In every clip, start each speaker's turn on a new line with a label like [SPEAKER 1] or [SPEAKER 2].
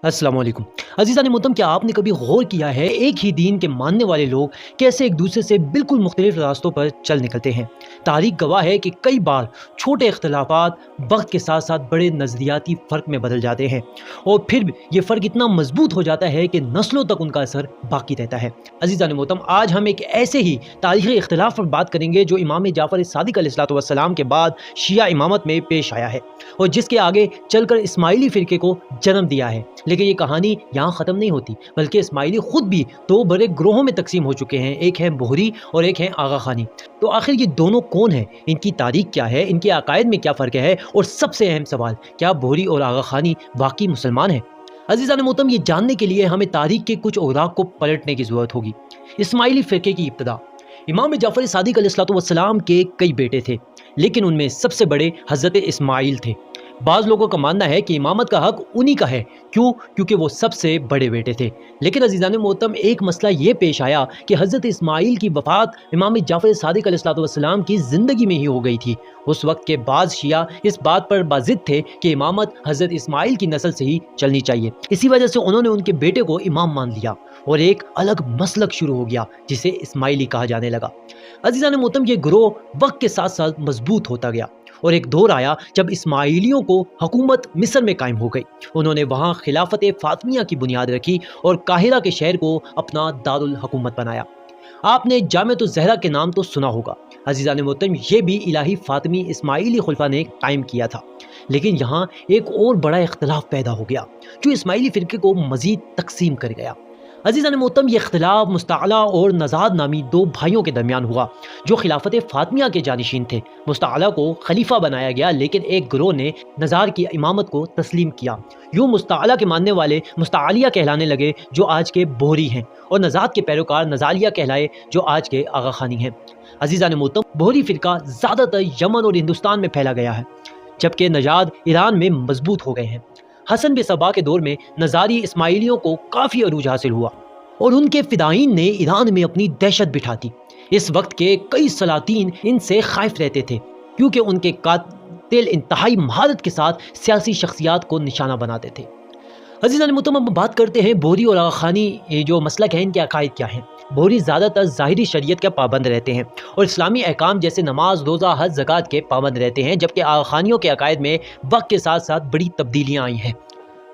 [SPEAKER 1] अस्सलाम वालेकुम। अज़ीज़ान मोहतरम, क्या आपने कभी गौर किया है एक ही दीन के मानने वाले लोग कैसे एक दूसरे से बिल्कुल मुख्तलिफ रास्तों पर चल निकलते हैं। तारीख गवाह है कि कई बार छोटे इख्तलाफात वक्त के साथ साथ बड़े नज़रियाती फ़र्क में बदल जाते हैं और फिर ये फ़र्क इतना मजबूत हो जाता है कि नस्लों तक उनका असर बाकी रहता है। अज़ीज़ान मोहतरम, आज हम एक ऐसे ही तारीख़ी इख्तलाफ पर बात करेंगे जो इमाम जाफ़र सादिक़ अलैहिस्सलाम के बाद शिया इमामत में पेश आया है और जिसके आगे चलकर इस्माइली फ़िरके को जन्म दिया है। लेकिन ये कहानी यहाँ ख़त्म नहीं होती, बल्कि इस्माइली ख़ुद भी दो बड़े ग्रोहों में तकसीम हो चुके हैं, एक है बोहरी और एक है आगा खानी। तो आखिर ये दोनों कौन हैं, इनकी तारीख क्या है, इनके अकायद में क्या फ़र्क है और सबसे अहम सवाल, क्या बोहरी और आगा खानी वाकई मुसलमान हैं? अज़ीज़ान मोहतरम, ये जानने के लिए हमें तारीख के कुछ औराक को पलटने की ज़रूरत होगी। इस्माइली फ़िरके की इब्तिदा। इमाम जाफ़र सादिक़ अलैहिस्सलाम के कई बेटे थे, लेकिन उनमें सबसे बड़े हज़रत इस्माइल थे। बाज़ लोगों का मानना है कि इमामत का हक़ उन्हीं का है। क्यों? क्योंकि वो सबसे बड़े बेटे थे। लेकिन अज़ीज़ान मोहतरम, एक मसला ये पेश आया कि हज़रत इस्माइल की वफ़ात इमाम जाफ़र सादिक़ अलैहिस्सलाम की ज़िंदगी में ही हो गई थी। उस वक्त के बाज़ शिया इस बात पर बाज़िद थे कि इमामत हज़रत इस्माइल की नस्ल से ही चलनी चाहिए। इसी वजह से उन्होंने उनके बेटे को इमाम मान लिया और एक अलग मसलक शुरू हो गया जिसे इस्माइली कहा जाने लगा। अज़ीज़ान मोहतरम, ये ग्रोह वक्त के साथ साथ मजबूत होता गया और एक दौर आया जब इस्माइलियों को हुकूमत मिस्र में कायम हो गई। उन्होंने वहाँ खिलाफत फ़ातिमिया की बुनियाद रखी और काहिरा के शहर को अपना दारुल हुकूमत बनाया। आपने जामिअतुज़ ज़हरा के नाम तो सुना होगा। अज़ीज़ान मोहतरम, ये भी इलाही फ़ातिमी इस्माइली खुलफा ने कायम किया था। लेकिन यहाँ एक और बड़ा इख्तलाफ पैदा हो गया जो इस्माइली फ़िरके को मज़ीद तकसीम कर गया। अज़ीज़ान मोहतरम, ये इख्तिलाफ मुस्तअला और नज़ाद नामी दो भाइयों के दरमियान हुआ जो खिलाफत फ़ातिमिया के जानिशीन थे। मुस्तअला को खलीफा बनाया गया, लेकिन एक गिरोह ने नज़ार की इमामत को तस्लीम किया। यूँ मुस्तअला के मानने वाले मुस्तअलिया कहलाने लगे जो आज के बोहरी हैं, और नज़ाद के पैरोकार नज़ालिया कहलाए जो आज के आगा खानी हैं। अज़ीज़ान मोहतरम, बोहरी फ़िरका ज़्यादातर यमन और हिंदुस्तान में फैला गया है, जबकि नजाद ईरान में मजबूत हो गए हैं। हसन बिन सबा के दौर में नज़ारी इस्माइलियों को काफ़ी अरूज हासिल हुआ और उनके फ़िदाईन ने ईरान में अपनी दहशत बिठा दी। इस वक्त के कई सलातीन इनसे खाइफ रहते थे क्योंकि उनके कातिल इंतहाई महारत के साथ सियासी शख्सियात को निशाना बनाते थे। अज़ीज़ान मोहतरम, अब बात करते हैं बोहरी और आगा खानी, ये जो मसलक है इनके अकायद क्या हैं। बोहरी ज़्यादातर ज़ाहिरी शरीयत के पाबंद रहते हैं और इस्लामी अहकाम जैसे नमाज, रोज़ा, हज, ज़कात के पाबंद रहते हैं, जबकि आगा खानियों के अकायद में वक्त के साथ साथ बड़ी तब्दीलियाँ आई हैं।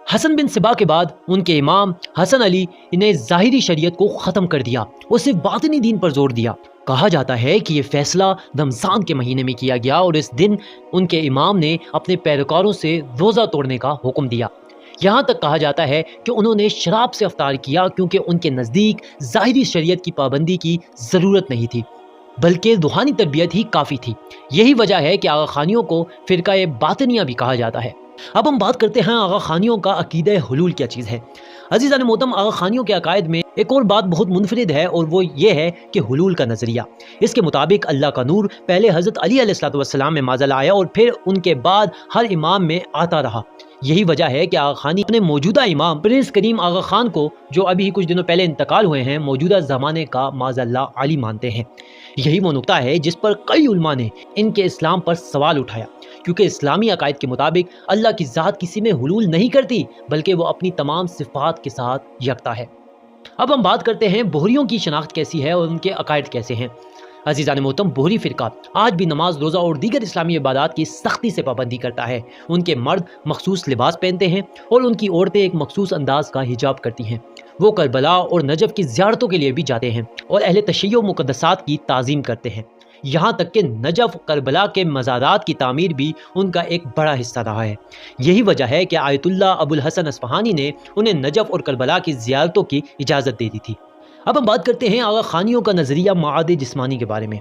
[SPEAKER 1] हसन बिन सिबा के बाद उनके इमाम हसन अली ने ज़ाहिरी शरीयत को ख़त्म कर दिया और सिर्फ बातिनी दीन पर जोर दिया। कहा जाता है कि ये फ़ैसला रमज़ान के महीने में किया गया और इस दिन उनके इमाम ने अपने पैरोकारों से रोज़ा तोड़ने का हुक्म दिया। यहाँ तक कहा जाता है कि उन्होंने शराब से अफ्तार किया क्योंकि उनके नज़दीक ज़ाहिरी शरीयत की पाबंदी की ज़रूरत नहीं थी, बल्कि रूहानी तरबियत ही काफ़ी थी। यही वजह है कि आगा खानियों को फ़िरका बातिनिया भी कहा जाता है। अब हम बात करते हैं आगा खानियों का अकीदा हुलूल क्या चीज़ है। अज़ीज़ान मोहतरम, आगा खानियों के अकायद में एक और बात बहुत मुनफरिद है और वो ये है कि हुलूल का नज़रिया। इसके मुताबिक अल्लाह का नूर पहले हज़रत अली अलैहिस्सलाम में नाज़िल आया और फिर उनके बाद हर इमाम में आता रहा। यही वजह है कि आगा खानी अपने मौजूदा इमाम प्रिंस करीम आगा खान को, जो अभी कुछ दिनों पहले इंतकाल हुए हैं, मौजूदा ज़माने का माज़अल्लाह आली मानते हैं। यही वो नुक्ता है जिस पर कई उलमा ने इनके इस्लाम पर सवाल उठाया, क्योंकि इस्लामी अकायद के मुताबिक अल्लाह की ज़ात किसी में हुलूल नहीं करती, बल्कि वो अपनी तमाम सिफ़ात के साथ यकता है। अब हम बात करते हैं बोहरियों की शनाख्त कैसी है और उनके अकायद कैसे हैं। अज़ीज़ान मोहतरम, बोहरी फ़िरका आज भी नमाज, रोज़ा और दीगर इस्लामी इबादत की सख्ती से पाबंदी करता है। उनके मर्द मखसूस लिबास पहनते हैं और उनकी औरतें एक मखसूस अंदाज का हिजाब करती हैं। वो करबला और नजफ़ की ज़ियारतों के लिए भी जाते हैं और अहले तशय्युअ मुक़द्दसात की ताज़ीम करते हैं। यहाँ तक कि नजफ़, करबला के मज़ारात की तामीर भी उनका एक बड़ा हिस्सा रहा है। यही वजह है कि आयतुल्लाह अबुल हसन अस्फ़हानी ने उन्हें नजफ़ और करबला की ज़ियारतों की इजाज़त दे दी थी। अब हम बात करते हैं आगा खानियों का नज़रिया माद जिस्मानी के बारे में।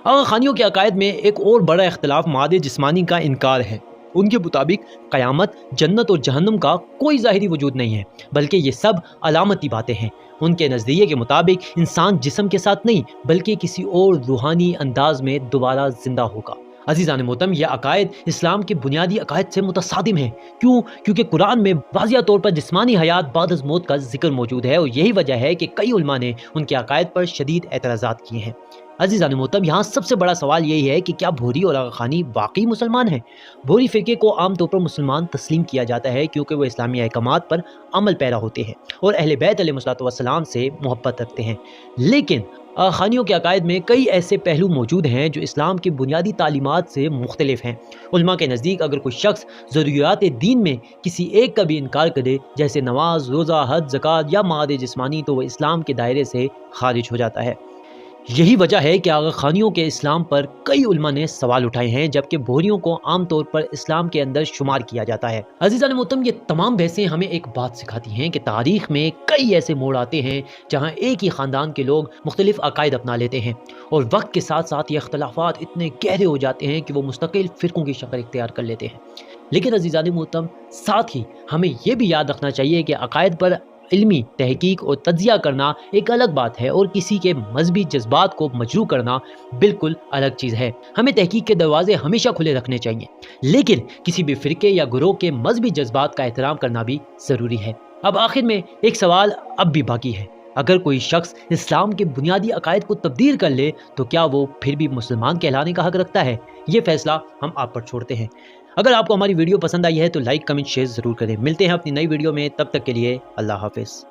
[SPEAKER 1] आगा खानियों के अकायद में एक और बड़ा इख्तलाफ माद जिस्मानी का इनकार है। उनके मुताबिक क़यामत, जन्नत और जहन्नुम का कोई ज़ाहिरी वजूद नहीं है, बल्कि ये सब अलामती बातें हैं। उनके नज़रिए के मुताबिक इंसान जिस्म के साथ नहीं, बल्कि किसी और रूहानी अंदाज में दोबारा ज़िंदा होगा। अज़ीज़ान मोहतरम, यह अकायद इस्लाम के बुनियादी अकायद से मुतसादिम है। क्यों? क्योंकि कुरान में वाज़िया तौर पर जिस्मानी हयात बाद अज़ मौत का जिक्र मौजूद है और यही वजह है कि कई उलमा ने उनके अकायद पर शदीद एतराज़ात किए हैं। अज़ीज़ान मोहतरम, यहाँ सबसे बड़ा सवाल यही है कि क्या भूरी और आगा खानी वाकई मुसलमान हैं? भूरी फ़िरके को आम तौर पर मुसलमान तस्लीम किया जाता है क्योंकि वो इस्लामी अहकामात पर अमल पैरा होते हैं और अहले बैत अलैहिस्सलातु वस्सलाम से मोहब्बत रखते हैं। लेकिन खानियों के अकायद में कई ऐसे पहलू मौजूद हैं जो इस्लाम की बुनियादी तालीमात से मुख्तलिफ हैं। उलमा के नज़दीक अगर कोई शख्स ज़रूरियात दीन में किसी एक का भी इनकार करे, जैसे नमाज, रोज़ा, हज, ज़कात या माद जिस्मानी, तो वह इस्लाम के दायरे से खारिज हो जाता है। यही वजह है कि आगा खानियों के इस्लाम पर कई उलमा ने सवाल उठाए हैं, जबकि भूरियों को आम तौर पर इस्लाम के अंदर शुमार किया जाता है। अज़ीज़ान मोहतरम, ये तमाम बहसें हमें एक बात सिखाती हैं कि तारीख़ में कई ऐसे मोड़ आते हैं जहाँ एक ही ख़ानदान के लोग मुख्तलिफ़ अकायद अपना लेते हैं और वक्त के साथ साथ ये अख्तलाफ़ात इतने गहरे हो जाते हैं कि वो मुस्तकिल फ़िरक़ों की शक्ल इख्तियार कर लेते हैं। लेकिन अज़ीज़ान मोहतरम, साथ ही हमें ये भी याद रखना चाहिए कि अकायद पर इल्मी तहकीक और तज्ज़िया करना एक अलग बात है और किसी के मजहबी जज्बात को मजरू करना बिल्कुल अलग चीज़ है। हमें तहकीक के दरवाजे हमेशा खुले रखने चाहिए, लेकिन किसी भी फ़िरके या गुरोह के मजहबी जज्बात का एहतराम करना भी ज़रूरी है। अब आखिर में एक सवाल अब भी बाकी है, अगर कोई शख्स इस्लाम के बुनियादी अकायद को तब्दील कर ले तो क्या वो फिर भी मुसलमान कहलाने का हक रखता है? ये फैसला हम आप पर छोड़ते हैं। अगर आपको हमारी वीडियो पसंद आई है तो लाइक, कमेंट, शेयर ज़रूर करें। मिलते हैं अपनी नई वीडियो में, तब तक के लिए अल्लाह हाफ़िज़।